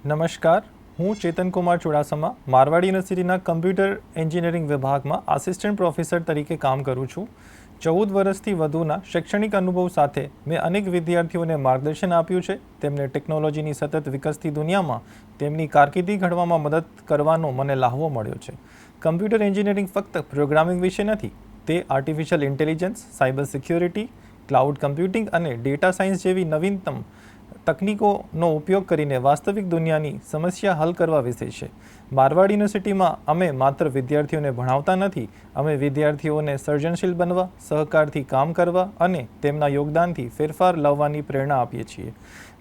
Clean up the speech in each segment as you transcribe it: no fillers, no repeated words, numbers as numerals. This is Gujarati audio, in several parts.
નમસ્કાર, હું ચેતન કુમાર ચુડાસમા મારવાડી યુનિવર્સિટીના કમ્પ્યુટર એન્જિનિયરિંગ વિભાગમાં આસિસ્ટન્ટ પ્રોફેસર તરીકે કામ કરું છું. 14 વર્ષથી વધુના શૈક્ષણિક અનુભવ સાથે મેં અનેક વિદ્યાર્થીઓને માર્ગદર્શન આપ્યું છે. તેમને ટેકનોલોજીની સતત વિકસતી દુનિયામાં તેમની કારકિર્દી ઘડવામાં મદદ કરવાનો મને લાહવો મળ્યો છે. કમ્પ્યુટર એન્જિનિયરિંગ ફક્ત પ્રોગ્રામિંગ વિશે નથી, તે artificial intelligence, cyber security, cloud computing અને ડેટા સાયન્સ જેવી નવીનતમ તકનીકોનો ઉપયોગ કરીને વાસ્તવિક દુનિયાની સમસ્યા હલ કરવા વિશે છે. મારવાડ યુનિવર્સિટીમાં અમે માત્ર વિદ્યાર્થીઓને ભણાવતા નથી, અમે વિદ્યાર્થીઓને સર્જનશીલ બનવા, સહકારથી કામ કરવા અને તેમના યોગદાનથી ફેરફાર લાવવાની પ્રેરણા આપીએ છીએ.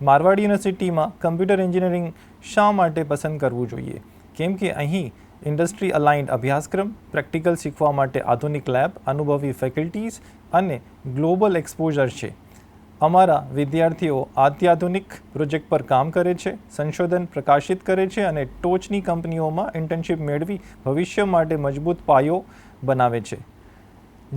મારવાડ યુનિવર્સિટીમાં કમ્પ્યુટર એન્જિનિયરિંગ શા માટે પસંદ કરવું જોઈએ? કેમ કે અહીં ઇન્ડસ્ટ્રી અલાઇન્ડ અભ્યાસક્રમ, પ્રેક્ટિકલ શીખવા માટે આધુનિક લેબ, અનુભવી ફેકલ્ટીઝ અને ગ્લોબલ એક્સપોઝર છે. અમારા વિદ્યાર્થીઓ અત્યાધુનિક પ્રોજેક્ટ પર કામ કરે છે, સંશોધન પ્રકાશિત કરે છે અને ટોચની કંપનીઓમાં ઇન્ટર્નશિપ મેળવી ભવિષ્ય માટે મજબૂત પાયો બનાવે છે.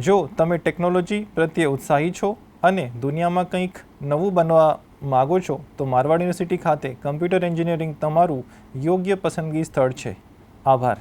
જો તમે ટેકનોલોજી પ્રત્યે ઉત્સાહી છો અને દુનિયામાં કંઈક નવું બનવા માગો છો, તો મારવાડ યુનિવર્સિટી ખાતે કમ્પ્યુટર એન્જિનિયરિંગ તમારું યોગ્ય પસંદગી સ્થળ છે. આભાર.